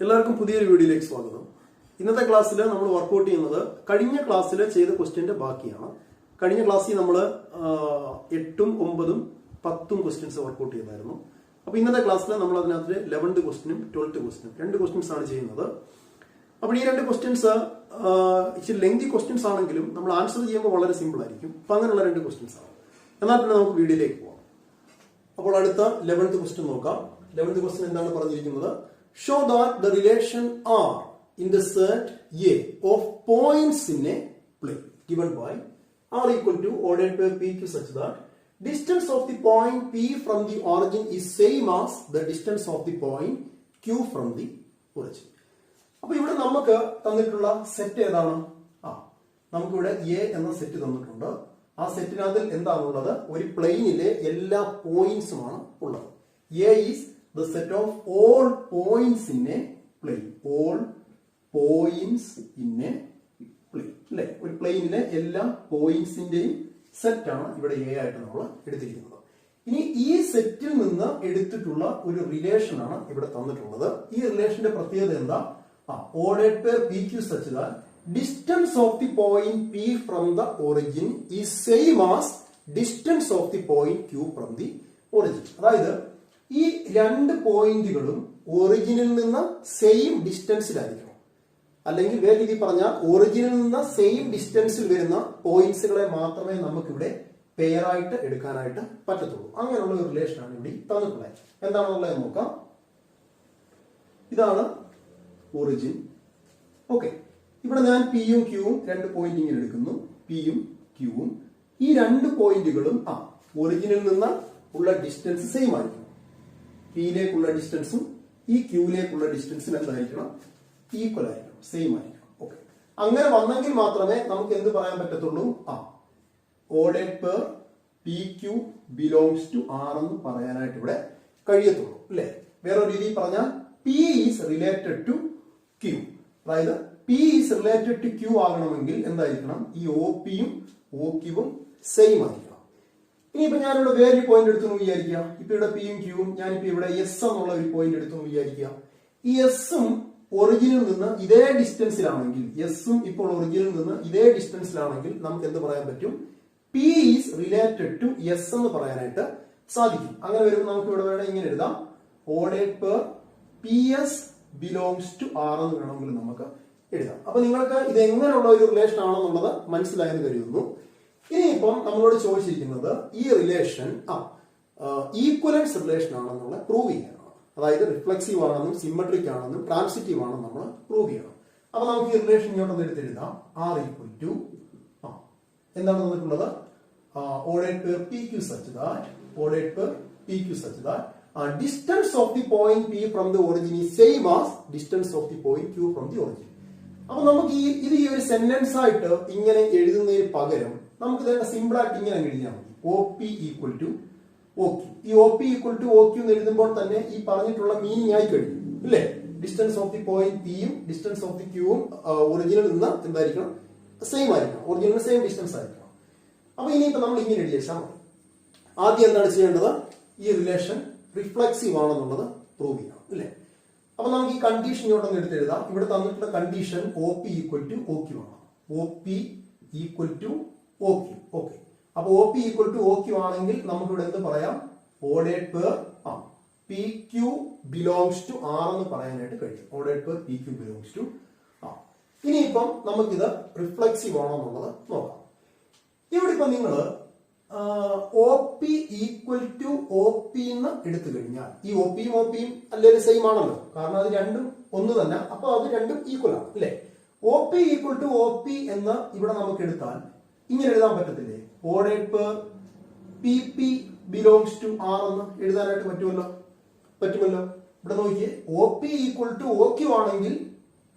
എല്ലാവർക്കും പുതിയൊരു വീഡിയോയിലേക്ക് സ്വാഗതം. ഇന്നത്തെ ക്ലാസ്സിൽ നമ്മൾ വർക്ക്ഔട്ട് ചെയ്യുന്നത് കഴിഞ്ഞ ക്ലാസ്സിൽ ചെയ്ത ക്വസ്റ്റ്യന്റെ ബാക്കിയാണ്. കഴിഞ്ഞ ക്ലാസ്സിൽ നമ്മൾ 8ഉം 9ഉം 10ഉം ക്വസ്റ്റ്യൻസ് വർക്ക്ഔട്ട് ചെയ്തായിരുന്നു. അപ്പോൾ ഇന്നത്തെ ക്ലാസ്സിൽ നമ്മൾ അതിനകത്ത് 11th ക്വസ്റ്റ്യനും 12th ക്വസ്റ്റ്യനും 2 ക്വസ്റ്റ്യൻസ് ആണ് ചെയ്യുന്നത്. അപ്പോൾ ഈ 2 ക്വസ്റ്റ്യൻസ് ഇച്ചിരി ലെങ്തി ക്വസ്റ്റ്യൻസ് ആണെങ്കിലും നമ്മൾ ആൻസർ ചെയ്യുമ്പോൾ വളരെ സിമ്പിൾ ആയിരിക്കും. അപ്പോൾ അങ്ങനെയുള്ള 2 ക്വസ്റ്റ്യൻസ് ആണ്. എന്നാൽ പിന്നെ നമുക്ക് വീഡിയോയിലേക്ക് പോകാം. അപ്പോൾ അടുത്ത 11th ക്വസ്റ്റ്യൻ നോക്കാം. 11th ക്വസ്റ്റ്യൻ എന്താണ് പറഞ്ഞിരിക്കുന്നത്? Show that the relation R in the set A of points in a plane given by R equal to ordered by PQ such that distance of the point P from the origin is same as the distance of the point Q from the origin. അപ്പോൾ ഇവിടെ നമുക്ക് തന്നിട്ടുള്ള set ഏതാണ്? നമുക്കിവിടെ A എന്ന set തന്നിട്ടുണ്ട്. ആ സെറ്റിനകത്ത് എന്താണുള്ളത്? ഒരു പ്ലെയിനിലെ എല്ലാ പോയിന്റ്സുമാണ് ഉള്ളത്. A is the set of all points in a plane. All points in a plane. അല്ലെ, ഒരു പ്ലെയിനിലെ എല്ലാ പോയിന്റ്സിന്റെയും സെറ്റ് ആണ് ഇവിടെ എ ആയിട്ട് നമ്മൾ എടുത്തിരിക്കുന്നത്. ഇനി ഈ സെറ്റിൽ നിന്ന് എടുത്തിട്ടുള്ള ഒരു റിലേഷൻ ആണ് ഇവിടെ തന്നിട്ടുള്ളത്. ഈ റിലേഷന്റെ പ്രത്യേകത എന്താ? ordered pair PQ such that distance of the point P from the origin is same as distance of the point Q from the origin. അതായത് ഈ 2 പോയിന്റുകളും ഒറിജിനിൽ നിന്ന് സെയിം ഡിസ്റ്റൻസിലായിരിക്കണം. അല്ലെങ്കിൽ വേറെ രീതി പറഞ്ഞാൽ ഒറിജിനിൽ നിന്ന് സെയിം ഡിസ്റ്റൻസിൽ വരുന്ന പോയിന്റ്സുകളെ മാത്രമേ നമുക്കിവിടെ പെയർ ആയിട്ട് എടുക്കാനായിട്ട് പറ്റത്തുള്ളൂ. അങ്ങനെയുള്ള ഒരു റിലേഷൻ ആണ് ഇവിടെ തന്നിട്ടുള്ളത്. എന്താണെന്നുള്ളത് നോക്കാം. ഇതാണ് ഒറിജിൻ. ഓക്കെ, ഇവിടെ ഞാൻ പിയും ക്യൂവും 2 പോയിന്റ് ഇങ്ങനെ എടുക്കുന്നു. പിയും ക്യൂവും ഈ 2 പോയിന്റുകളും ഒറിജിനിൽ നിന്ന് ഉള്ള ഡിസ്റ്റൻസ് സെയിം ആയിരിക്കും. പിയിലേക്കുള്ള ഡിസ്റ്റൻസും ഈ ക്യൂയിലേക്കുള്ള ഡിസ്റ്റൻസും എന്തായിരിക്കണം? ഈക്വൽ ആയിരിക്കണം, സെയിം ആയിരിക്കണം. ഓക്കെ, അങ്ങനെ വന്നെങ്കിൽ മാത്രമേ നമുക്ക് എന്ത് പറയാൻ പറ്റത്തുള്ളൂ? Ordered pair P Q belongs to R എന്ന് പറയാനായിട്ട് ഇവിടെ കഴിയത്തുള്ളൂ. അല്ലെ, വേറൊരു രീതിയിൽ പറഞ്ഞാൽ P is related to Q. അതായത് P is related to Q ആകണമെങ്കിൽ എന്തായിരിക്കണം? ഈ ഒ പിയും ഒ ക്യൂവും സെയിം ആയിരിക്കണം. ഇനിയിപ്പോ ഞാനിവിടെ വേറൊരു പോയിന്റ് എടുത്തു വിചാരിക്കുക. ഇപ്പൊ ഇവിടെ പിയും ക്യൂവും, ഞാനിപ്പോ ഇവിടെ എസ് എന്നുള്ള ഒരു പോയിന്റ് എടുത്തു വിചാരിക്കുക. ഈ എസും ഒറിജിനിൽ നിന്ന് ഇതേ ഡിസ്റ്റൻസിലാണെങ്കിൽ, എസും ഇപ്പോൾ ഒറിജിനിൽ നിന്ന് ഇതേ ഡിസ്റ്റൻസിലാണെങ്കിൽ നമുക്ക് എന്ത് പറയാൻ പറ്റും? P is related to S എന്ന് പറയാനായിട്ട് സാധിക്കും. അങ്ങനെ വരുമ്പോൾ നമുക്ക് ഇവിടെ വേണം ഇങ്ങനെ എഴുതാം. Ordered pair P S belongs to R എന്ന് വേണമെങ്കിൽ നമുക്ക് എഴുതാം. അപ്പൊ നിങ്ങൾക്ക് ഇത് എങ്ങനെയുള്ള ഒരു റിലേഷൻ ആണെന്നുള്ളത് മനസ്സിലായെന്ന് കരുതുന്നു. ഇനിയിപ്പം നമ്മളോട് ചോദിച്ചിരിക്കുന്നത് ഈ റിലേഷൻ ഈക്വലൻസ് റിലേഷൻ ആണെന്നുള്ള പ്രൂവ് ചെയ്യണം. അതായത് റിഫ്ലെക്സീവ് ആണെന്നും സിമെട്രിക് ആണെന്നും ട്രാൻസിറ്റീവ് ആണെന്നും നമ്മൾ പ്രൂവ് ചെയ്യണം. അപ്പൊ നമുക്ക് ഈ റിലേഷൻ ഇങ്ങോട്ടൊന്ന് എടുത്തെഴുതാം. ആർ ഈക്വൽ ടു എന്താണ് തന്നിട്ടുള്ളത്? Ordered pair P Q such that distance of the point P from the origin is same as distance of the point Q from the origin. അപ്പൊ നമുക്ക് ഈ ഒരു സെന്റൻസ് ആയിട്ട് ഇങ്ങനെ എഴുതുന്നതിന് പകരം നമുക്ക് ഇതൊക്കെ സിമ്പിൾ ആയിട്ട് ഇങ്ങനെ എഴുതിയാൽ മതി. O P equal to O Q. ഈ O P equal to O Q എന്ന് എഴുതുമ്പോൾ തന്നെ ഈ പറഞ്ഞിട്ടുള്ള മീനിങ് ആയി കഴിഞ്ഞു. ഇല്ലേ? ഡിസ്റ്റൻസ് ഓഫ് ദി പോയിന്റ് പിയും ഡിസ്റ്റൻസ് ഓഫ് ദി ക്യൂവും ഒറിജിനിൽ നിന്ന് എന്തായിരിക്കണം? സെയിം ആയിരിക്കണം. ഒറിജിനൽ സെയിം ഡിസ്റ്റൻസ് ആയിരിക്കണം. അപ്പൊ ഇനിയിപ്പോ നമ്മൾ ഇങ്ങനെ എഴുതിയാൽ മതി. ആദ്യം എന്താണ് ചെയ്യേണ്ടത്? ഈ റിലേഷൻ റിഫ്ലെക്സീവ് ആണെന്നുള്ളത് പ്രൂവ് ചെയ്യണം. അല്ലേ? അപ്പൊ നമുക്ക് ഈ കണ്ടീഷൻ ഇങ്ങോട്ടൊന്ന് എടുത്തെഴുതാം. ഇവിടെ തന്നിട്ടുള്ള condition O P equal to O Q ആണ്. O P equal to O Q. Okay, അപ്പൊ O P equal to O Q ആണെങ്കിൽ നമുക്ക് ഇവിടെ എന്ത് പറയാം? Ordered pair P Q belongs to R എന്ന് പറയാനായിട്ട് കഴിയും. Ordered pair P Q belongs to R. ഇനിയിപ്പം നമുക്കിത് റിഫ്ലെക്സീവ് ആണോ എന്നുള്ളത് നോക്കാം. ഇവിടെ ഇപ്പൊ നിങ്ങൾ O P equal to O P എന്ന് എടുത്തു കഴിഞ്ഞാൽ ഈ ഒ പിയും അല്ലെങ്കിൽ സെയിം ആണല്ലോ, കാരണം അത് രണ്ടും ഒന്ന് തന്നെ. അപ്പൊ അത് രണ്ടും ഈക്വൽ ആണ്. അല്ലെ? O P equal to O P എന്ന് ഇവിടെ നമുക്ക് എടുത്താൽ ഇങ്ങനെ എഴുതാൻ പറ്റത്തില്ലേ? Ordered pair P P belongs to R എന്ന് എഴുതാനായിട്ട് പറ്റുമല്ലോ. ഇവിടെ നോക്കിയേ, O P equal to O Q ആണെങ്കിൽ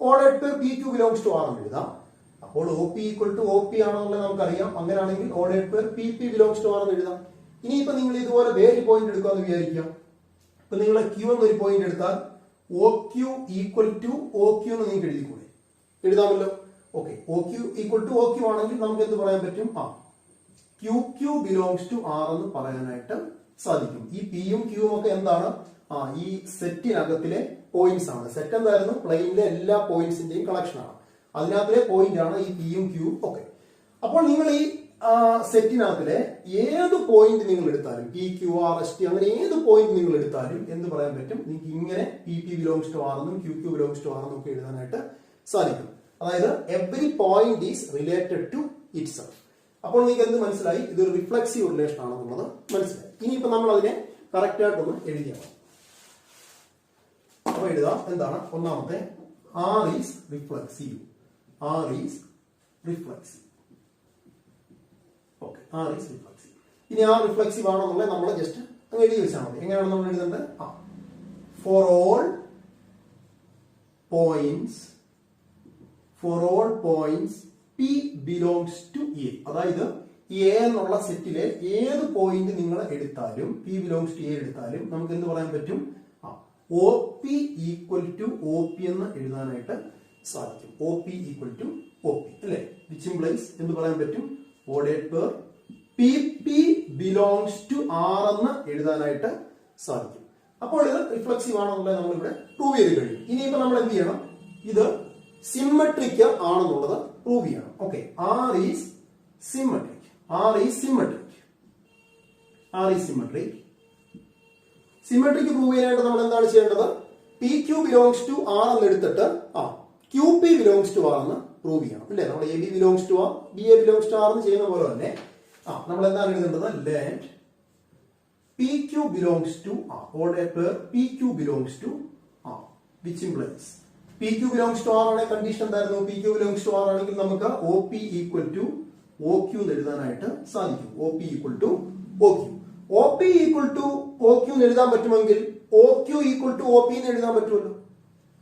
ordered pair P Q belongs to R എന്ന് എഴുതാം. അപ്പോൾ O P equal to O P ആണെന്നുള്ളത് നമുക്കറിയാം. അങ്ങനെയാണെങ്കിൽ ordered pair P P belongs to R എന്ന് എഴുതാം. ഇനിയിപ്പോ നിങ്ങൾ ഇതുപോലെ വേറെ പോയിന്റ് എടുക്കാന്ന് വിചാരിക്കാം. ഇപ്പൊ നിങ്ങൾ ക്യൂ എന്നൊരു പോയിന്റ് എടുത്താൽ O Q equal to O Q എന്ന് നിങ്ങൾക്ക് എഴുതിക്കൂടെ? എഴുതാമല്ലോ. Okay, O Q equal to O Q ആണെങ്കിൽ നമുക്ക് എന്ത് പറയാൻ പറ്റും? Q Q belongs to R എന്ന് പറയാനായിട്ട് സാധിക്കും. ഈ പിയും ക്യൂവും ഒക്കെ എന്താണ്? ഈ സെറ്റിനകത്തിലെ പോയിന്റ്സ് ആണ്. സെറ്റ് എന്തായിരുന്നു? പ്ലെയിനിലെ എല്ലാ പോയിന്റ്സിന്റെയും കളക്ഷൻ ആണ്. അതിനകത്തിലെ പോയിന്റ് ആണ് ഈ പിയും ക്യൂവും ഒക്കെ. അപ്പോൾ നിങ്ങൾ ഈ സെറ്റിനകത്തിലെ ഏത് പോയിന്റ് നിങ്ങൾ എടുത്താലും, P Q R S T അങ്ങനെ ഏത് പോയിന്റ് നിങ്ങൾ എടുത്താലും എന്ത് പറയാൻ പറ്റും? നിങ്ങൾക്ക് ഇങ്ങനെ P P belongs to R എന്നും Q Q belongs to R എന്നും ഒക്കെ എഴുതാനായിട്ട് സാധിക്കും. അതായത് every point is related to itself. അപ്പോൾ നിങ്ങൾക്ക് എന്ത് മനസ്സിലായി? ഇതൊരു റിഫ്ലെക്സീവ് റിലേഷൻ ആണെന്നുള്ളത് മനസ്സിലായി. ഇനിയിപ്പോ നമ്മൾ അതിനെ കറക്റ്റ് ആയിട്ടൊന്ന് എഴുതിയാണ്. അപ്പൊ എഴുതാം. എന്താണ് ഒന്നാമത്തെ? R is reflexive. R is reflexive. Okay, R is reflexive. ഇനി ആർ റിഫ്ലെക്സീവ് ആണെന്നുള്ളത് നമ്മൾ ജസ്റ്റ് അങ്ങ് എഴുതി വെച്ചാൽ മതി. എങ്ങനെയാണ് നമ്മൾ എഴുതേണ്ടത്? For all points P belongs to A. അതായത് എ എന്നുള്ള സെറ്റിലെ ഏത് പോയിന്റ് നിങ്ങൾ എടുത്താലും, പി ബിലോങ്സ് ടു എ എടുത്താലും നമുക്ക് എന്ത് പറയാൻ പറ്റും? O P equal to O P എന്ന് എഴുതാനായിട്ട് സാധിക്കും. O P equal to O P അല്ലെ? വിച്ച് ഇംപ്ലൈസ് എന്ത് പറയാൻ പറ്റും? Ordered pair P P belongs to R എന്ന് എഴുതാനായിട്ട് സാധിക്കും. അപ്പോൾ ഇത് റിഫ്ലെക്സീവ് ആണെന്നുള്ളത് നമ്മൾ ഇവിടെ പ്രൂവ് ചെയ്ത് കഴിഞ്ഞു. ഇനിയിപ്പോ നമ്മൾ എന്ത് ചെയ്യണം? ഇത് സിമ്മട്രിക് ആണെന്നുള്ളത് പ്രൂവ് ചെയ്യണം. Okay, R is symmetric. R is symmetric. R is symmetric. Symmetric prove ചെയ്യാനായിട്ട് നമ്മൾ എന്താണ് ചെയ്യേണ്ടത്? P Q belongs to R എന്ന് എടുത്തിട്ട് Q P belongs to R എന്ന് പ്രൂവ് ചെയ്യണം അല്ലെ? നമ്മൾ A B belongs to R, B A belongs to R എന്ന് ചെയ്യുന്ന പോലെ തന്നെ നമ്മൾ എന്താണ് എഴുതേണ്ടത്? Let P Q belongs to R. Ordered pair P Q belongs to R. Which implies P Q belongs to R ആണെങ്കിൽ കണ്ടീഷൻ എന്തായിരുന്നു? P Q belongs to R ആണെങ്കിൽ നമുക്ക് O P equal to O Q എന്ന് എഴുതാനായിട്ട് സാധിക്കും. O P equal to O Q. O P equal to O Q എന്ന് എഴുതാൻ പറ്റുമെങ്കിൽ O Q equal to O P എന്ന് എഴുതാൻ പറ്റുമല്ലോ.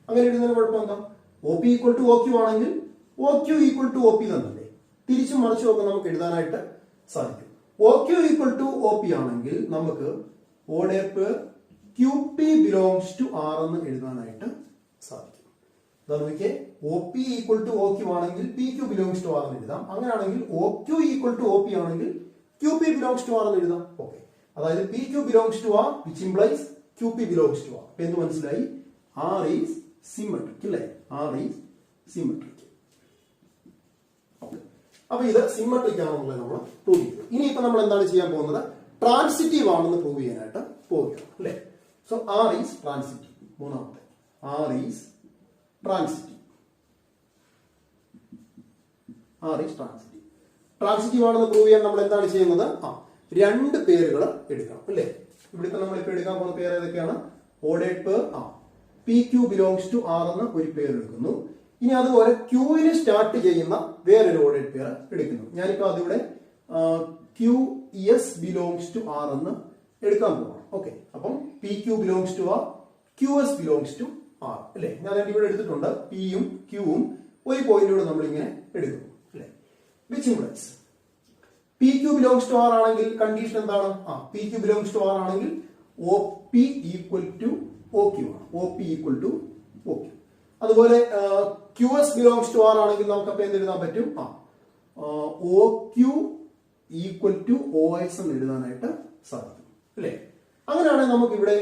അങ്ങനെ എഴുതുന്നതിന് കുഴപ്പം എന്താ? O P equal to O Q ആണെങ്കിൽ O Q equal to O P തന്നല്ലേ? തിരിച്ചും മറിച്ചും ഒക്കെ നമുക്ക് എഴുതാനായിട്ട് സാധിക്കും. O Q equal to O P ആണെങ്കിൽ നമുക്ക് order pair Q P belongs to R എന്ന് എഴുതാനായിട്ട് സാധിക്കും. നോക്കിയേ, O P equal to O Q ആണെങ്കിൽ P Q belongs to R എന്ന് എഴുതാം. അങ്ങനെയാണെങ്കിൽ O Q equal to O P ആണെങ്കിൽ Q P belongs to R എന്ന് എഴുതാം. ഓക്കെ, അതായത് P Q belongs to R which implies Q P belongs to R. എന്ത് മനസ്സിലായി? ആർ ഈസ് സിമെട്രിക് അല്ലേ? R is symmetric. അപ്പൊ ഇത് സിമെട്രിക് ആണെന്നുള്ളത് നമ്മൾ പ്രൂവ് ചെയ്തു. ഇനിയിപ്പോ നമ്മൾ എന്താണ് ചെയ്യാൻ പോകുന്നത്? ട്രാൻസിറ്റീവ് ആണെന്ന് പ്രൂവ് ചെയ്യാനായിട്ട് പോവുകയാണ് അല്ലെ? So R is transitive. മൂന്നാമത്തെ R is transitive. R is transitive. Transitive ആണെന്ന് പ്രൂവ് ചെയ്യാൻ നമ്മൾ എന്താണ് ചെയ്യുന്നത്? രണ്ട് പേരുകൾ എടുക്കണം അല്ലെ? ഇവിടുത്തെ നമ്മൾ ഇപ്പൊ എടുക്കാൻ പോകുന്ന പേര് ഏതൊക്കെയാണ്? Ordered pair P Q belongs to R എന്ന ഒരു പേര് എടുക്കുന്നു. ഇനി അതുപോലെ ക്യൂവിന് സ്റ്റാർട്ട് ചെയ്യുന്ന വേറൊരു ഓർഡേഡ് പേര് എടുക്കുന്നു. ഞാനിപ്പോ അതിവിടെ Q S belongs to R എന്ന് എടുക്കാൻ പോവാണ്. ഓക്കെ, അപ്പം P Q belongs to R, Q S belongs to R അല്ലെ? ഞാൻ ഇവിടെ എടുത്തിട്ടുണ്ട്. പിയും ക്യൂവും ഒരു പോയിന്റിലൂടെ നമ്മൾ ഇങ്ങനെ എടുക്കുന്നു അല്ലെ? Which implies P Q belongs to R ആണെങ്കിൽ കണ്ടീഷൻ എന്താണ്? P Q belongs to R ആണെങ്കിൽ O P equal to O Q ആണ്. O P equal to O Q. അതുപോലെ Q S belongs to R ആണെങ്കിൽ നമുക്ക് അപ്പൊ എന്ത് എഴുതാൻ പറ്റും? O Q equal to O S എന്ന് എഴുതാനായിട്ട് സാധിക്കും അല്ലെ? അങ്ങനെയാണെങ്കിൽ നമുക്ക് ഇവിടെ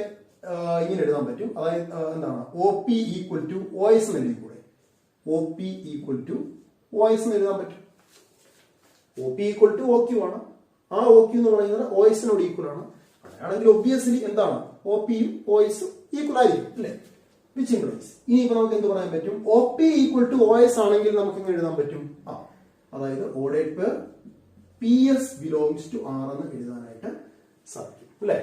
ഇങ്ങനെ എഴുതാൻ പറ്റും. അതായത് എന്താണ്? O P equal to O S എന്ന് എഴുതിക്കൂടെ? O P equal to O S എന്ന് എഴുതാൻ പറ്റും. O P equal to O Q ആണ്. ആ ഒ ക്യൂ എന്ന് പറയുന്നത് ഒ എസിനോട് ഈക്വൽ ആണ്. അങ്ങനെയാണെങ്കിൽ ഒബ്വിയസ്ലി എന്താണ്? ഒ പിയും ഒ എസും ഈക്വൽ ആയിരിക്കും അല്ലെ? വിച്ച് ഇംപ്ലൈസ് ഇനിയിപ്പോ നമുക്ക് എന്ത് പറയാൻ പറ്റും? O P equal to O S ആണെങ്കിൽ നമുക്ക് ഇങ്ങനെ എഴുതാൻ പറ്റും. അതായത് ordered pair P S belongs to R എന്ന് എഴുതാനായിട്ട് സാധിക്കും അല്ലെ?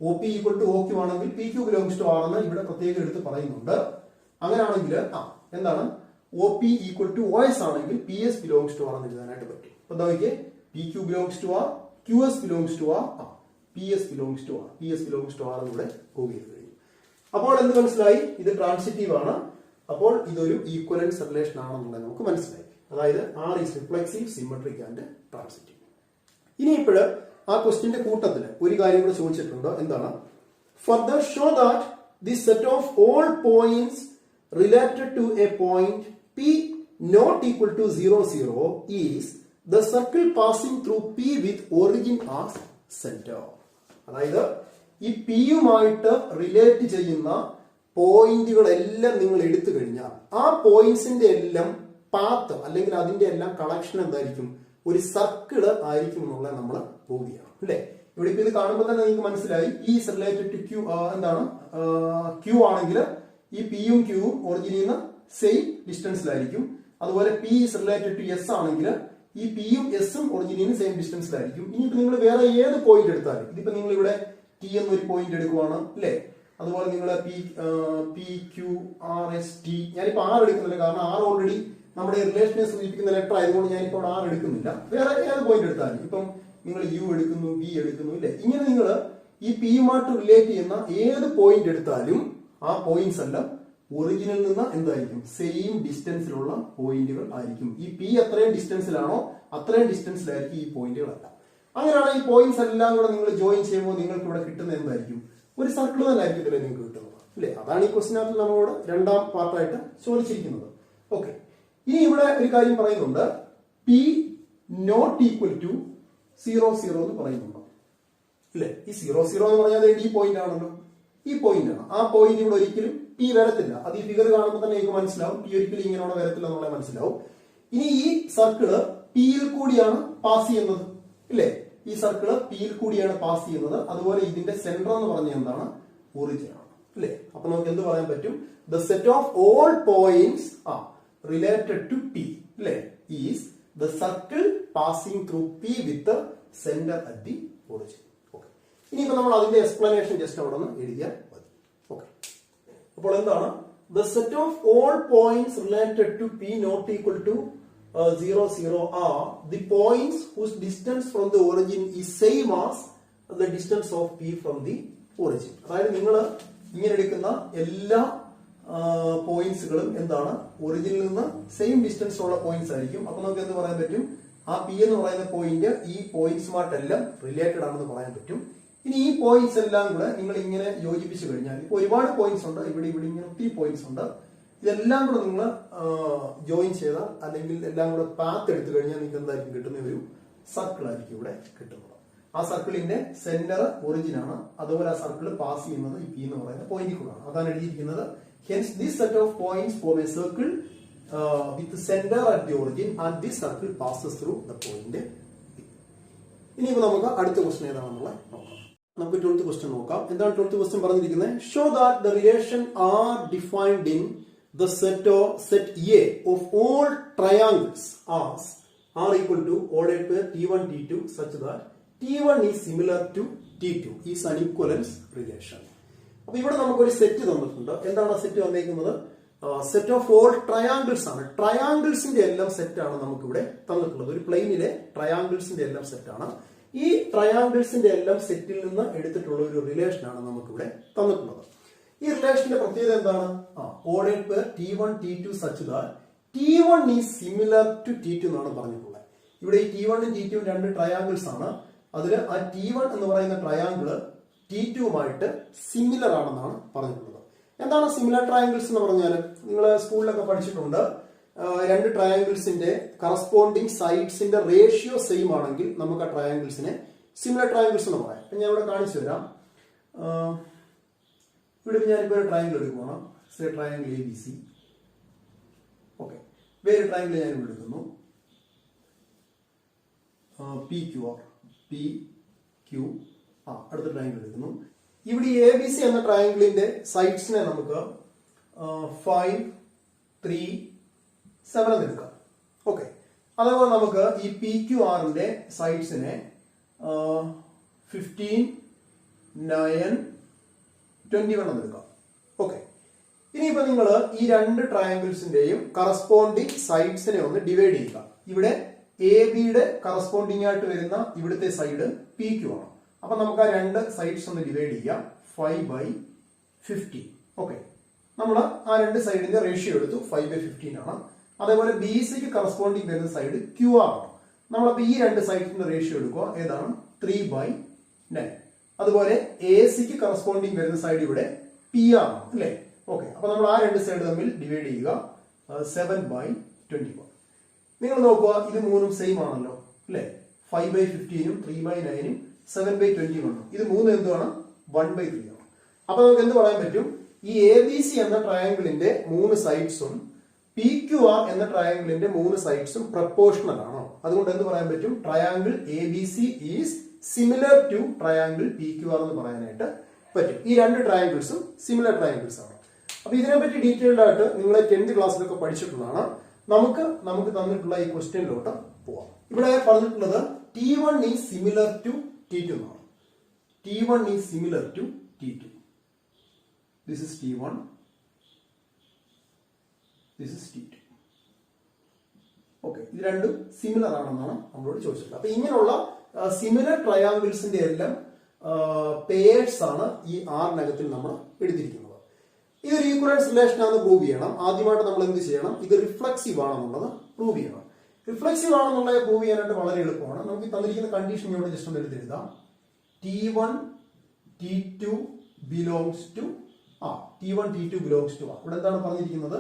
O P equal to O Q ആണെങ്കിൽ P Q belongs to R എന്ന് ഇവിടെ പ്രത്യേകം എടുത്ത് പറയുന്നുണ്ട്. അങ്ങനെയാണെങ്കിൽ എന്താണ്? O P equal to O S ആണെങ്കിൽ P S belongs to R എന്ന് എഴുതാനായിട്ട് പറ്റും. അപ്പൊ എന്താ നോക്കിയേ? P Q belongs to R, Q S belongs to R, P S belongs to R, P S belongs to R എന്നിവിടെ പ്രൂവ് ചെയ്ത് കഴിഞ്ഞു. അപ്പോൾ എന്ത് മനസ്സിലായി? ഇത് ട്രാൻസിറ്റീവ് ആണ്. അപ്പോൾ ഇതൊരു ഈക്വലൻസ് റിലേഷൻ ആണെന്നുള്ളത് നമുക്ക് മനസ്സിലായി. അതായത് R is reflexive, symmetric and transitive. ഇനി ഇപ്പോഴ് ആ ക്വസ്റ്റ്യന്റെ കൂട്ടത്തിൽ ഒരു കാര്യം കൂടെ ചോദിച്ചിട്ടുണ്ട്. എന്താണ്? Further show that the set of all points related to a point P not equal to 0, 0 is the circle passing through P with origin as centre. അതായത് ഈ പിയുമായിട്ട് റിലേറ്റ് ചെയ്യുന്ന പോയിന്റുകളെല്ലാം നിങ്ങൾ എടുത്തു കഴിഞ്ഞാൽ ആ പോയിന്റ്സിന്റെ എല്ലാം പാത്ത് അല്ലെങ്കിൽ അതിന്റെ എല്ലാം കളക്ഷൻ എന്തായിരിക്കും, ഒരു സർക്കിള് ആയിരിക്കും എന്നുള്ളത് നമ്മൾ പ്രൂവ് ചെയ്യണം അല്ലെ. ഇവിടെ ഇപ്പൊ ഇത് കാണുമ്പോൾ തന്നെ നിങ്ങൾക്ക് മനസ്സിലായി ഈസ് റിലേറ്റഡ് ടു ക്യൂ, എന്താണ് ക്യൂ ആണെങ്കിൽ ഈ പിയും ക്യൂവും ഒറിജിനിൽ നിന്ന് സെയിം ഡിസ്റ്റൻസിലായിരിക്കും. അതുപോലെ P is related to S ആണെങ്കിൽ ഈ പിയും എസും ഒറിജിനിൽ നിന്ന് സെയിം ഡിസ്റ്റൻസിലായിരിക്കും. ഇനിയിപ്പോ നിങ്ങൾ വേറെ ഏത് പോയിന്റ് എടുത്താലും, ഇതിപ്പോ നിങ്ങൾ ഇവിടെ ടി എന്നൊരു പോയിന്റ് എടുക്കുവാണ് അല്ലെ, അതുപോലെ നിങ്ങൾ P Q R S T, ഞാനിപ്പോ ആർ എടുക്കുന്നില്ല കാരണം ആർ ഓൾറെഡി നമ്മുടെ റിലേഷനെ സൂചിപ്പിക്കുന്ന ലെറ്റർ ആയതുകൊണ്ട് ഞാനിപ്പോ അവിടെ ആർ എടുക്കുന്നില്ല. വേറെ ഏത് പോയിന്റ് എടുത്താലും, ഇപ്പം നിങ്ങൾ യു എടുക്കുന്നു, ബി എടുക്കുന്നു ഇല്ലേ, ഇങ്ങനെ നിങ്ങൾ ഈ പിയുമായിട്ട് റിലേറ്റ് ചെയ്യുന്ന ഏത് പോയിന്റ് എടുത്താലും ആ പോയിന്റ്സ് എല്ലാം ഒറിജിനിൽ നിന്ന് എന്തായിരിക്കും, സെയിം ഡിസ്റ്റൻസിലുള്ള പോയിന്റുകൾ ആയിരിക്കും. ഈ പി എത്രയും ഡിസ്റ്റൻസിലാണോ അത്രയും ഡിസ്റ്റൻസിലായിരിക്കും ഈ പോയിന്റുകളെല്ലാം. അങ്ങനെയാണ് ഈ പോയിന്റ്സ് എല്ലാം കൂടെ നിങ്ങൾ ജോയിൻ ചെയ്യുമ്പോൾ നിങ്ങൾക്ക് ഇവിടെ കിട്ടുന്ന എന്തായിരിക്കും, ഒരു സർക്കിൾ തന്നെ ആയിരിക്കും ഇതിൽ നിങ്ങൾക്ക് കിട്ടുന്നത് അല്ലെ. അതാണ് ഈ ക്വസ്റ്റിനകത്ത് നമ്മളോട് രണ്ടാം പാർട്ടായിട്ട് ചോദിച്ചിരിക്കുന്നത്. ഓക്കെ, ഇനി ഇവിടെ ഒരു കാര്യം പറയുന്നുണ്ട്, പി നോട്ട് ഈക്വൽ ടു 0 0 എന്ന് പറയുന്നുണ്ട് അല്ലെ. ഈ 0 0 എന്ന് പറഞ്ഞാൽ ഈ പോയിന്റ് ആണല്ലോ, ഈ പോയിന്റ് ആണ്. ആ പോയിന്റ് ഇവിടെ ഒരിക്കലും പി വരത്തില്ല. അത് ഈ ഫിഗർ കാണുമ്പോൾ തന്നെ നിങ്ങൾക്ക് മനസ്സിലാവും പി ഒരിക്കലും ഇങ്ങനെയാണ് വരത്തില്ല എന്നുള്ളത് മനസ്സിലാവും. ഇനി ഈ സർക്കിള് പിയിൽ കൂടിയാണ് പാസ് ചെയ്യുന്നത് ഇല്ലേ, ഈ സർക്കിള് പിയിൽ കൂടിയാണ് പാസ് ചെയ്യുന്നത്. അതുപോലെ ഇതിന്റെ സെന്റർ എന്ന് പറഞ്ഞ എന്താണ്, ഒറിജിൻ ആണ് അല്ലെ. അപ്പൊ നമുക്ക് എന്ത് പറയാൻ പറ്റും, the set of all points related to P അല്ലെ is the circle passing through P with centre at the origin. Okay, ഇനിയിപ്പോ നമ്മൾ അതിന്റെ എക്സ്പ്ലനേഷൻ ജസ്റ്റ് അവിടെ നിന്ന് എഴുതിയാൽ മതി. ഓക്കെ, അപ്പോൾ എന്താണ്, the set of all points related to P not equal to 0 0 are the points whose distance from the origin is same as the distance of p from the origin. അതായത് നിങ്ങൾ ഇങ്ങനെ എടുക്കുന്ന എല്ലാ പോയിന്റ്സുകളും എന്താണ്, ഒറിജിനിൽ നിന്ന് സെയിം ഡിസ്റ്റൻസ് ഉള്ള points ആയിരിക്കും. അപ്പൊ നമുക്ക് എന്ത് പറയാൻ പറ്റും, ആ പി എന്ന് പറയുന്ന പോയിന്റ് ഈ പോയിന്റ്സുമായിട്ടെല്ലാം റിലേറ്റഡ് ആണെന്ന് പറയാൻ പറ്റും. ഇനി ഈ പോയിന്റ്സ് എല്ലാം കൂടെ നിങ്ങൾ ഇങ്ങനെ യോജിപ്പിച്ചു കഴിഞ്ഞാൽ, ഇപ്പൊ ഒരുപാട് പോയിന്റ്സ് ഉണ്ട്, ഇവിടെ ഇങ്ങനെ ഒത്തിരി പോയിന്റ്സ് ഉണ്ട്, ഇതെല്ലാം കൂടെ നിങ്ങൾ ജോയിൻ ചെയ്താൽ അല്ലെങ്കിൽ എല്ലാം കൂടെ പാത്ത് എടുത്തു കഴിഞ്ഞാൽ നിങ്ങൾക്ക് എന്തായിരിക്കും കിട്ടുന്ന, ഒരു സർക്കിൾ ആയിരിക്കും ഇവിടെ കിട്ടുന്നത്. ആ സർക്കിളിന്റെ സെന്റർ ഒറിജിൻ ആണ്. അതുപോലെ ആ സർക്കിൾ പാസ് ചെയ്യുന്നത് ഈ പി എന്ന് പറയുന്ന പോയിന്റിൽ കൂടാണ്. അതാണ് എഴുതിയിരിക്കുന്നത്. Hence this set of points form A circle with centre at the origin and this circle passes through the point P. ഇനിയിപ്പോ നമുക്ക് അടുത്ത ക്വസ്റ്റൻ ഏതാണെന്നുള്ള നോക്കാം. നമുക്ക് 12th ക്വസ്റ്റൻ നോക്കാം. എന്താണ് 12th ക്വസ്റ്റൻ പറഞ്ഞിരിക്കുന്നത്, show that the relation R defined in the set A of all triangles are equal to ordered pair T1 T2 such that T1 is similar to T2 is an equivalence relation. അപ്പൊ ഇവിടെ നമുക്കൊരു set തന്നിട്ടുണ്ട്. എന്താണ് set വന്നേക്കുന്നത്, set of all triangles ആണ്. ട്രയാങ്കിൾസിന്റെ എല്ലാം set ആണ് നമുക്കിവിടെ തന്നിട്ടുള്ളത്. ഒരു പ്ലെയിനിലെ ട്രയാങ്കിൾസിന്റെ എല്ലാം സെറ്റ് ആണ്. ഈ ട്രയാങ്കിൾസിന്റെ എല്ലാം സെറ്റിൽ നിന്ന് എടുത്തിട്ടുള്ള ഒരു റിലേഷൻ ആണ് നമുക്കിവിടെ തന്നിട്ടുള്ളത്. ഈ റിലേഷന്റെ പ്രത്യേകത എന്താണ്, ordered pair T1 T2 such that T1 is similar to T2 എന്നാണ് പറഞ്ഞിട്ടുള്ളത്. ഇവിടെ ഈ T1 ഉം T2 രണ്ട് ട്രയാങ്കിൾസ് ആണ്. അതിൽ ആ T1 എന്ന് പറയുന്ന ട്രയാങ്കിള് T2വുമായിട്ട് സിമിലർ ആണെന്നാണ് പറഞ്ഞിട്ടുള്ളത്. എന്താണ് സിമിലർ ട്രയാങ്കിൾസ് എന്ന് പറഞ്ഞാൽ, നിങ്ങൾ സ്കൂളിലൊക്കെ പഠിച്ചിട്ടുണ്ട്, രണ്ട് ട്രയാങ്കിൾസിന്റെ കറസ്പോണ്ടിങ് സൈഡ്സിന്റെ റേഷ്യോ സെയിം ആണെങ്കിൽ നമുക്ക് ആ ട്രയാങ്കിൾസിനെ സിമിലർ ട്രയാങ്കിൾസ് എന്ന് പറയാം. ഞാൻ ഇവിടെ കാണിച്ചു തരാം. ഇവിടെ ഞാനിപ്പോൾ ഒരു ട്രയാങ്കിൾ എടുക്കുകയാണ്, ട്രയാങ്കിൾ ABC. ഓക്കെ, വേറെ ട്രയാങ്കിൾ ഞാൻ ഇവിടെ എടുക്കുന്നു, PQR, അടുത്ത ട്രയാങ്കിൾ എടുക്കുന്നു. ഇവിടെ ABC എന്ന ട്രയാങ്കിളിന്റെ സൈഡ്സിനെ നമുക്ക് 5 3 7 എന്ന് എടുക്കാം. ഓക്കെ, അതേപോലെ നമുക്ക് ഈ PQRന്റെ സൈഡ്സിനെ 15 9 21 എന്ന് എടുക്കാം. ഓക്കെ, ഇനിയിപ്പോ നിങ്ങൾ ഈ രണ്ട് ട്രയാങ്കിൾസിന്റെയും കറസ്പോണ്ടിങ് സൈഡ്സിനെ ഒന്ന് ഡിവൈഡ് ചെയ്യുക. ഇവിടെ AB-യുടെ കറസ്പോണ്ടിങ് ആയിട്ട് വരുന്ന ഇവിടുത്തെ സൈഡ് PQ ആണ്. അപ്പൊ നമുക്ക് ആ രണ്ട് സൈഡ്സ് ഒന്ന് ഡിവൈഡ് ചെയ്യാം. 5/15. ഓക്കെ, നമ്മൾ ആ രണ്ട് സൈഡിന്റെ റേഷ്യോ എടുത്തു, 5/15 ആണ്. അതേപോലെ BCക്ക് കറസ്പോണ്ടിങ് വരുന്ന സൈഡ് QR ആണ്. നമ്മളപ്പോ ഈ രണ്ട് സൈഡ്സിന്റെ റേഷ്യോ എടുക്കുക, ഏതാണ് 3/9. അതുപോലെ AC-ക്ക് കറസ്പോണ്ടിങ് വരുന്ന സൈഡ് ഇവിടെ PR ആണ് അല്ലെ. ഓക്കെ, അപ്പൊ നമ്മൾ ആ രണ്ട് സൈഡ് തമ്മിൽ ഡിവൈഡ് ചെയ്യുക, 7/21. നിങ്ങൾ നോക്കുക, ഇത് മൂന്നും സെയിം ആണല്ലോ അല്ലെ. 5/15ഉം 3/9ഉം 7/21. ഇത് 3 എന്തുമാണ്? 1/3 ആണ്. അപ്പൊ നമുക്ക് എന്ത് പറയാൻ പറ്റും? ഈ എ ബി സി എന്ന ട്രയാങ്കിളിന്റെ 3 സൈഡ്സും പി ക്യു ആർ എന്ന ട്രയാങ്കിളിന്റെ 3 സൈഡ്സും പ്രപ്പോർഷണൽ ആണോ? അതുകൊണ്ട് എന്ത് പറയാൻ പറ്റും? Triangle A B C is similar to triangle P Q R എന്ന് പറയാനായിട്ട് പറ്റും. ഈ 2 ട്രയാങ്കിൾസും സിമിലർ ട്രയാങ്കിൾസ് ആണ്. അപ്പൊ ഇതിനെപ്പറ്റി ഡീറ്റെയിൽഡ് ആയിട്ട് നിങ്ങൾ 10th ക്ലാസ്സിലൊക്കെ പഠിച്ചിട്ടുള്ളതാണ്. നമുക്ക് തന്നിട്ടുള്ള ഈ ക്വസ്റ്റ്യനിലോട്ട് പോവാം. ഇവിടെ പറഞ്ഞിട്ടുള്ളത് T1 is similar to T2 എന്നാണ്. T1 is similar to T2. This is T1. This is T2. Okay, ഇത് രണ്ടും സിമിലർ ആണെന്നാണ് നമ്മളോട് ചോദിച്ചത്. അപ്പൊ ഇങ്ങനെയുള്ള സിമിലർ ട്രയാങ്കിൾസിന്റെ എല്ലാം പേഴ്സ് ആണ് ഈ ആറിനകത്തിൽ നമ്മൾ എടുത്തിരിക്കുന്നത്. ഇതൊരു ഈക്വലൻസ് റിലേഷൻ ആണെന്ന് പ്രൂവ് ചെയ്യണം. ആദ്യമായിട്ട് നമ്മൾ എന്ത് ചെയ്യണം? ഇത് റിഫ്ലക്സീവ് ആണെന്നുള്ളത് പ്രൂവ് ചെയ്യണം. റിഫ്ലക്സീവ് ആണെന്നുള്ളത് പ്രൂവ് ചെയ്യാനായിട്ട് വളരെ എളുപ്പമാണ്. നമുക്ക് ഈ തന്നിരിക്കുന്ന കണ്ടീഷൻ ഇവിടെ ജസ്റ്റ് ഒന്ന് എടുത്തെഴുതാം. T1 T2 belongs to T1 T2 belongs to ഇവിടെ എന്താണ് പറഞ്ഞിരിക്കുന്നത്?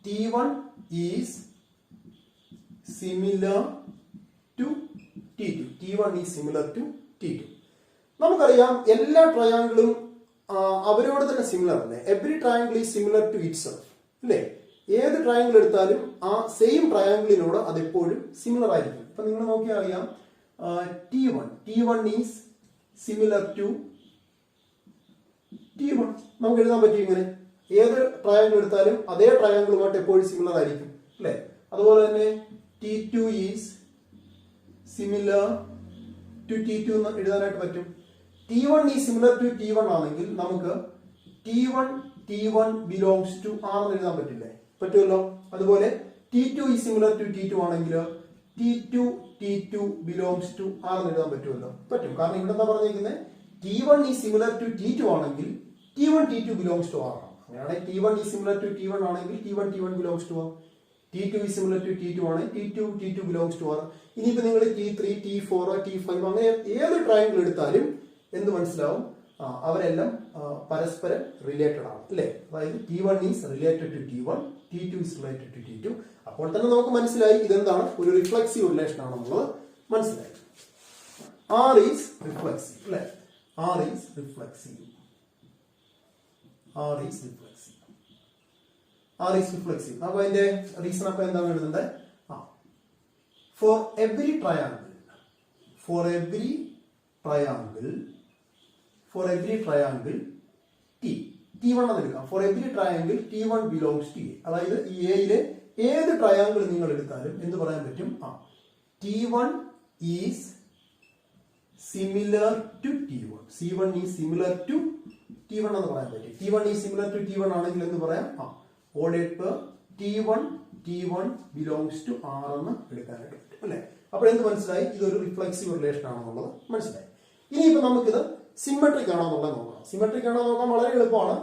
T1 is similar to T2. T1 is similar to T2. നമുക്കറിയാം എല്ലാ ട്രയാങ്കിളും അവരോട് തന്നെ സിമിലർ അല്ലേ? Every triangle is similar to itself അല്ലേ? ഏത് ട്രയാങ്കിൾ എടുത്താലും ആ സെയിം ട്രയാങ്കിളിനോട് അതെപ്പോഴും സിമിലർ ആയിരിക്കും. ഇപ്പൊ നിങ്ങൾ നോക്കിയാൽ അറിയാം, T1 is similar to T1 നമുക്ക് എഴുതാൻ പറ്റും ഇങ്ങനെ. ഏത് ട്രയാങ്കിൾ എടുത്താലും അതേ ട്രയാങ്കിളുമായിട്ട് എപ്പോഴും സിമിലർ ആയിരിക്കും അല്ലെ? അതുപോലെ തന്നെ T2 is similar to T2 എന്ന് എഴുതാനായിട്ട് പറ്റും. T1 is similar to T1 ആണെങ്കിൽ നമുക്ക് T1 ബിലോങ്സ് ടു R എന്ന് എഴുതാൻ പറ്റില്ലേ? പറ്റുമല്ലോ. അതുപോലെ T2 is similar to T2 ആണെങ്കിൽ T2 ബിലോങ്സ് ടു R എന്ന് എഴുതാൻ പറ്റുമല്ലോ. പറ്റും. കാരണം ഇവിടെ എന്താ പറഞ്ഞിരിക്കുന്നത്? T1 is similar to T2 ആണെങ്കിൽ T2 ബിലോങ്സ് ടു R ആണ്. അങ്ങനെയാണെങ്കിൽ T1 is similar to T1 ആണെങ്കിൽ T1 belongs to R. T2 is similar to T2 ആണെങ്കിൽ T2 ബിലോങ്സ് ടു R. ഇനിയിപ്പോ നിങ്ങൾ T3 T4 T5 അങ്ങനെ ഏത് ട്രയാങ്കിൾ എടുത്താലും എന്ത് മനസ്സിലാവും? അവരെല്ലാം പരസ്പരം റിലേറ്റഡ് ആണ് അല്ലെ? അതായത് T1 is related to T1, T2 is related to T2. അപ്പോൾ തന്നെ നമുക്ക് മനസ്സിലായി ഇതെന്താണ്? ഒരു റിഫ്ലക്സീവ് റിലേഷൻ ആണെന്നുള്ളത് മനസ്സിലായി. R ഈസ് റിഫ്ലക്സീവ് അല്ലെ? R is reflexive. അപ്പൊ അതിന്റെ റീസൺ അപ്പൊ എന്താണ് എഴുതേണ്ടത്? ഫോർ എവറി ട്രയാങ്കിൾ T1 എന്ന് എടുക്കാം. For every triangle T1 belongs to A. അതായത് ഈ എയിലെ ഏത് ട്രയാങ്കിൾ നിങ്ങൾ എടുത്താലും എന്ത് പറയാൻ പറ്റും? T1 is similar to T1. C1 is similar to T1 എന്ന് പറയാൻ പറ്റും. T1 is similar to T1 ആണെങ്കിൽ എന്ന് പറയാം T1 ബിലോങ്സ് ടു R എന്ന് എടുക്കാനായിട്ട് പറ്റും അല്ലെ? അപ്പോൾ എന്ത് മനസ്സിലായി? ഇതൊരു റിഫ്ലക്സീവ് റിലേഷൻ ആണെന്നുള്ളത് മനസ്സിലായി. ഇനിയിപ്പോ നമുക്കിത് സിമെട്രിക് ആണോ എന്നുള്ളത് നോക്കണം. സിമെട്രിക് ആണോ നോക്കാൻ വളരെ എളുപ്പമാണ്.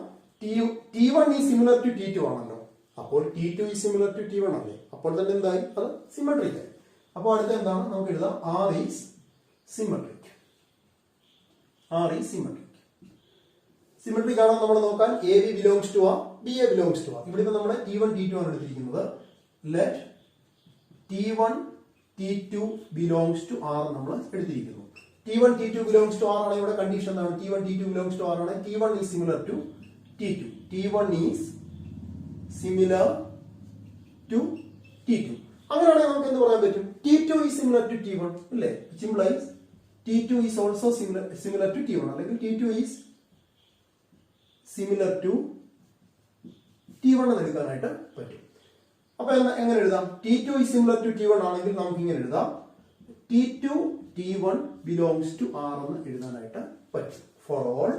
T1 is similar to T2 ആണല്ലോ. അപ്പോൾ T2 is similar to T1 അല്ലേ? അപ്പോൾ തന്നെ എന്തായി? അത് സിമെട്രിക് ആയി. അപ്പോൾ അടുത്ത എന്താണ്? നമുക്ക് എഴുതാം R ഈസ് സിമെട്രിക്. സിമെട്രിക് ആണോ നമ്മൾ നോക്കാൻ AB belongs to R, BA belongs to R. ഇവിടെ ഇപ്പൊ നമ്മുടെ T1 T2 ആണ് എടുത്തിരിക്കുന്നത്. Let T1 T2 belongs to R നമ്മൾ എടുത്തിരിക്കുന്നു. T1 T2 belongs to R ആണ് ഇവിടെ കണ്ടീഷൻ എന്താണ്? T1 T2 belongs to R ആണ്. T1 is similar to T2. T1 is similar to T2. അങ്ങനെയാണെങ്കിൽ നമുക്ക് എന്ത് പറയാൻ പറ്റും? T2 is similar to T1 അല്ലേ? which implies T2 is also similar to T1 അല്ലെങ്കിൽ T2 is similar to T1 എന്ന് എടുക്കാനായിട്ട് പറ്റും. അപ്പൊ എങ്ങനെ എഴുതാം? T2 is similar to T1 ആണെങ്കിൽ നമുക്ക് ഇങ്ങനെ എഴുതാം. T1 ബിലോങ്സ് ടു R എന്ന് എഴുതാനായിട്ട് പറ്റും. For all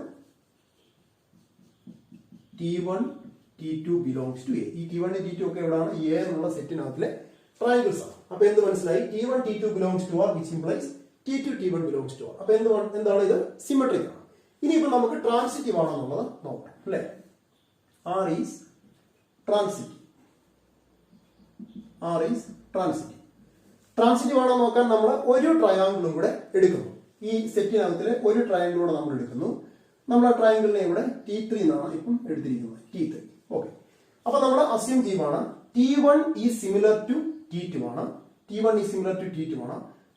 T1 T2 belongs to A. ഈ T1 T2 ഒക്കെ എവിടെയാണ്? A എന്നുള്ള സെറ്റിനകത്തിലെ ട്രയാങ്കിൾസ് ആണ്. അപ്പൊ എന്ത് മനസ്സിലായി? T1 T2 belongs to R which implies T1 belongs to R. അപ്പൊ എന്താണ് ഇത്? സിമെട്രിക് ആണ്. ഇനിയിപ്പോ നമുക്ക് ട്രാൻസിറ്റീവ് ആണെന്നുള്ളത് നോക്കാം അല്ലെ? R ഈസ് ട്രാൻസിറ്റീവ് ആണോ നോക്കാൻ നമ്മൾ ഒരു ട്രയാങ്കിളും കൂടെ എടുക്കുന്നു. ഈ സെറ്റിനകത്തിലെ ഒരു ട്രയാങ്കിളൂടെ നമ്മൾ എടുക്കുന്നു. നമ്മൾ ആ ട്രയാങ്കിളിനെ ഇവിടെ T3 എന്നാണ് ഇപ്പം എടുത്തിരിക്കുന്നത്. T3. ഓക്കെ. അപ്പൊ നമ്മൾ അസ്യൂം ചെയ്യുവാണ് T1 is similar to T2 ആണ്.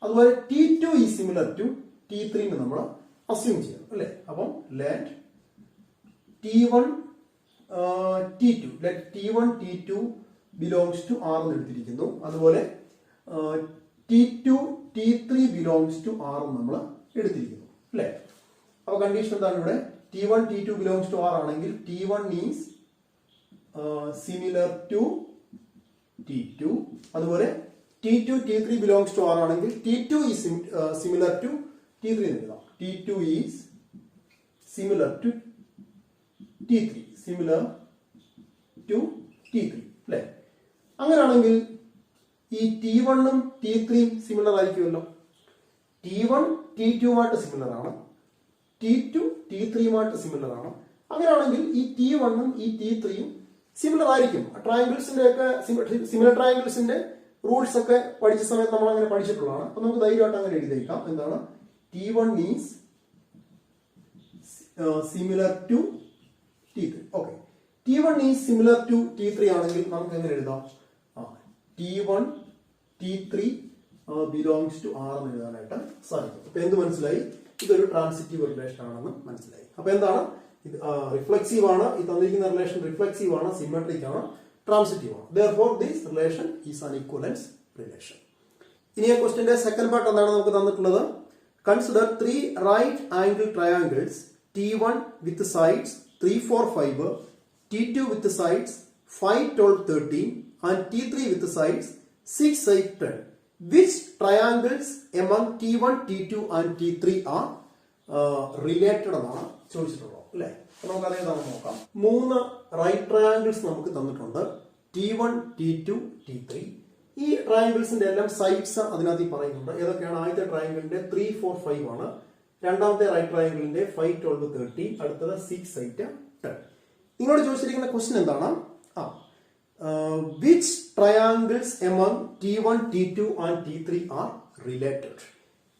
അതുപോലെ T2 is similar to T3 നമ്മൾ അസ്യൂം ചെയ്യണം അല്ലേ. അപ്പം let T1 T2 let T1 T2 belongs to R എന്ന് എടുത്തിരിക്കുന്നു. അതുപോലെ T2 T3 belongs to R എന്ന് നമ്മൾ എടുത്തിരിക്കുന്നു അല്ലേ. അപ്പൊ കണ്ടീഷൻ എന്താണ് ഇവിടെ? T1 T2 belongs to R ആണെങ്കിൽ T1 is similar to T2. അതുപോലെ T2 T3 belongs to R ആണെങ്കിൽ T2 is similar to T3 എന്ന് എഴുതാം. T2 is similar to T3 similar to T3 അല്ലേ. അങ്ങനെയാണെങ്കിൽ ഈ T1 ഉം T3 സിമിലർ ആയിരിക്കുമല്ലോ. T1 T2മായിട്ട് സിമിലർ ആണ്, T2 T3മായിട്ട് സിമിലർ ആണ്. അങ്ങനെയാണെങ്കിൽ ഈ T1 ഉം ഈ T3യും സിമിലർ ആയിരിക്കും. ട്രയാങ്കിൾസിന്റെ ഒക്കെ സിമിലർ ട്രയാങ്കിൾസിന്റെ റൂൾസ് ഒക്കെ പഠിച്ച സമയത്ത് നമ്മൾ അങ്ങനെ പഠിച്ചിട്ടുള്ളതാണ്. അപ്പൊ നമുക്ക് ധൈര്യമായിട്ട് അങ്ങനെ എഴുതിയേക്കാം. എന്താണ്? T1 is similar to T3. Okay, T1 is similar to T3 ആണെങ്കിൽ നമുക്ക് എങ്ങനെ എഴുതാം? T1 T3 belongs to R എന്ന് എഴുതാനായിട്ട് സാധിക്കും. അപ്പൊ എന്ത് മനസ്സിലായി? ഇതൊരു ട്രാൻസിറ്റീവ് റിലേഷൻ ആണെന്ന് മനസ്സിലായി. അപ്പൊ എന്താണ്? ഇത് റിഫ്ലെക്സീവ് ആണ്. ഈ തന്നിരിക്കുന്ന റിലേഷൻ റിഫ്ലെക്സീവ് ആണ്, സിമെട്രിക് ആണ്, ട്രാൻസിറ്റീവ് ആണ്. Therefore this relation is an equivalence relation. ഇനി ആ ക്വസ്റ്റ്യന്റെ സെക്കൻഡ് പാർട്ട് എന്താണ് നമുക്ക് തന്നിട്ടുള്ളത്? Consider 3 right angle triangles T1 with sides 3, 4, 5, T2 with sides 5, 12, 13 and T3 with sides 6, 8, 10. Which triangles among T1, T2 and T3 are related എന്നാണ് ചോദിച്ചിട്ടുള്ളത് അല്ലേ. നമുക്ക് അതേതാണ് നോക്കാം. 3 റൈറ്റ് ട്രയാങ്കിൾസ് നമുക്ക് തന്നിട്ടുണ്ട്, T1, T2, T3. ഈ ട്രയാങ്കിൾസിന്റെ എല്ലാം സൈഡ്സ് അതിനകത്ത് പറയുന്നുണ്ട്. ഏതൊക്കെയാണ്? ആദ്യത്തെ ട്രയാങ്കിളിന്റെ 3, 4, 5 ആണ്. രണ്ടാമത്തെ റൈറ്റ് ട്രയാങ്കിളിന്റെ 5, 12, 13. അടുത്തത് 6, 8, 10. നിങ്ങളോട് ചോദിച്ചിരിക്കുന്ന ക്വസ്റ്റ്യൻ എന്താണ്? Which triangles among T1, T2 and T3 are related?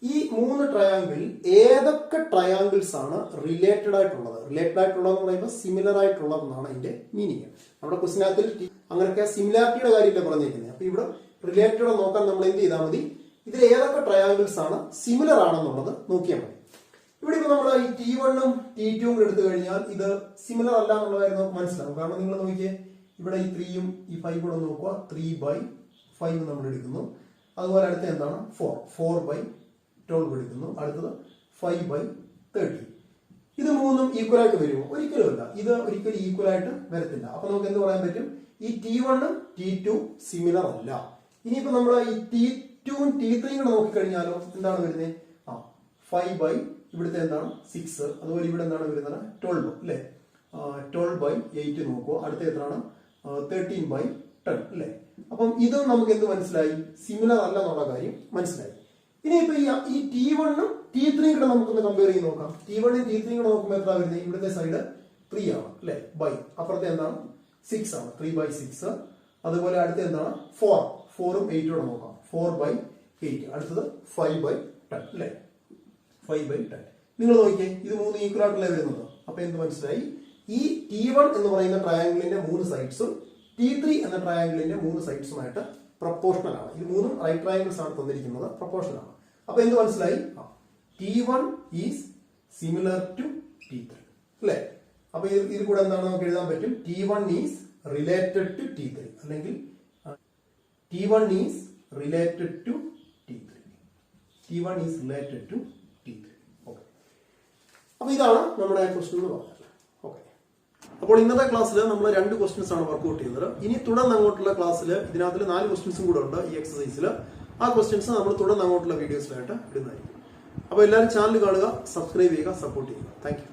ഈ 3 ട്രയാങ്കിളിൽ ഏതൊക്കെ ട്രയാങ്കിൾസ് ആണ് റിലേറ്റഡ് ആയിട്ടുള്ളത്? റിലേറ്റഡ് ആയിട്ടുള്ളതെന്ന് പറയുമ്പോൾ സിമിലർ ആയിട്ടുള്ളതെന്നാണ് അതിന്റെ മീനിങ്. നമ്മുടെ ക്വസ്റ്റിനകത്തിൽ അങ്ങനെയൊക്കെ സിമിലാരിറ്റിയുടെ കാര്യമല്ലേ പറഞ്ഞിരിക്കുന്നത്. അപ്പൊ ഇവിടെ റിലേറ്റഡ് നോക്കാൻ നമ്മൾ എന്ത് ചെയ്താൽ മതി? ഇതിൽ ഏതൊക്കെ ട്രയാങ്കിൾസ് ആണ് സിമിലർ ആണെന്നുള്ളത് നോക്കിയാൽ മതി. ഇവിടെ ഇപ്പൊ നമ്മൾ ഈ T1 ഉം T2 ഉം എടുത്തു കഴിഞ്ഞാൽ ഇത് സിമിലർ അല്ല എന്നുള്ള കാര്യം നമുക്ക് മനസ്സിലാവും. കാരണം നിങ്ങൾ നോക്കിയേ, ഇവിടെ ഈ 3യും ഈ 5 കൂടെ നോക്കുക. 3/5 നമ്മൾ എടുക്കുന്നു. അതുപോലെ അടുത്ത എന്താണ്? 4/12 എടുക്കുന്നു. അടുത്തത് 5/30. ഇത് മൂന്നും ഈക്വൽ ആയിട്ട് വരുമോ? ഒരിക്കലും അല്ല. ഇത് ഒരിക്കലും ഈക്വൽ ആയിട്ട് വരത്തില്ല. അപ്പൊ നമുക്ക് എന്ത് പറയാൻ പറ്റും? ഈ T1 ഉം T2 സിമിലർ അല്ല. ഇനിയിപ്പോ നമ്മൾ ഈ T2 ഉം T3 കൂടെ നോക്കിക്കഴിഞ്ഞാലോ എന്താണ് വരുന്നത്? 5 ഇവിടുത്തെ എന്താണ്? 6. അതുപോലെ ഇവിടെ എന്താണ് വരുന്നത്? 12 അല്ലെ. 12/8 നോക്കുക. അടുത്ത എത്രയാണ്? 13/10 അല്ലെ. അപ്പം ഇതും നമുക്ക് എന്ത് മനസ്സിലായി? സിമിലർ അല്ല എന്നുള്ള കാര്യം മനസ്സിലായി. ഇനിയിപ്പോ ഈ T1 ഉം T3 കൂടെ നമുക്കൊന്ന് കമ്പയർ ചെയ്ത് നോക്കാം. T1 ഉം T3 കൂടെ നോക്കുമ്പോൾ എത്ര വരുന്നത്? ഇവിടുത്തെ സൈഡ് 3 ആണ് അല്ലെ, ബൈ. അപ്പുറത്തെ എന്താണ്? 6 ആണ്, 3/6. അതുപോലെ അടുത്ത എന്താണ്? 4ഉം 8 കൂടെ നോക്കാം. 4/8. അടുത്തത് 5/10 അല്ലെ, 5/10. നിങ്ങൾ നോക്കിയേ, ഇത് 3 ഈക്വൽ ആയിട്ടല്ലേ വരുന്നത്. അപ്പൊ എന്ത് മനസ്സിലായി? ഈ T1 എന്ന് പറയുന്ന ട്രയാങ്കിളിന്റെ 3 സൈഡ്സും T3 എന്ന ട്രയാങ്കിളിന്റെ 3 സൈഡ്സുമായിട്ട് പ്രപ്പോർഷണൽ ആണ്. ഇത് 3 റൈറ്റ് ട്രയാങ്കിൾസ് ആണ് തന്നിരിക്കുന്നത്, പ്രപ്പോർഷണൽ ആണ്. അപ്പൊ എന്ത് മനസ്സിലായി? T1 is similar to T3 അല്ലെ. അപ്പൊ ഇത് കൂടെ എന്താണ് നമുക്ക് എഴുതാൻ പറ്റും? T1 is related to T3 അല്ലെങ്കിൽ T1 is related to T3. T1 is related to T3. Okay, അപ്പൊ ഇതാണ് നമ്മുടെ ക്വസ്റ്റ്യൻ എന്ന് പറഞ്ഞത്. ഓക്കെ, അപ്പോൾ ഇന്നത്തെ ക്ലാസ്സിൽ നമ്മൾ 2 ക്വസ്റ്റ്യൻസ് ആണ് വർക്ക്ഔട്ട് ചെയ്തത്. ഇനി തുടർന്ന് അങ്ങോട്ടുള്ള ക്ലാസ്സിൽ ഇതിനകത്ത് 4 ക്വസ്റ്റ്യൻസും കൂടെ ഉണ്ട് ഈ എക്സസൈസിൽ. ആ ക്വസ്റ്റ്യൻസ് നമ്മൾ തുടർന്ന് അങ്ങോട്ടുള്ള വീഡിയോസിലായിട്ട് ഇടുന്നതായിരിക്കും. അപ്പോൾ എല്ലാവരും ചാനൽ കാണുക, സബ്സ്ക്രൈബ് ചെയ്യുക, സപ്പോർട്ട് ചെയ്യുക. Thank you.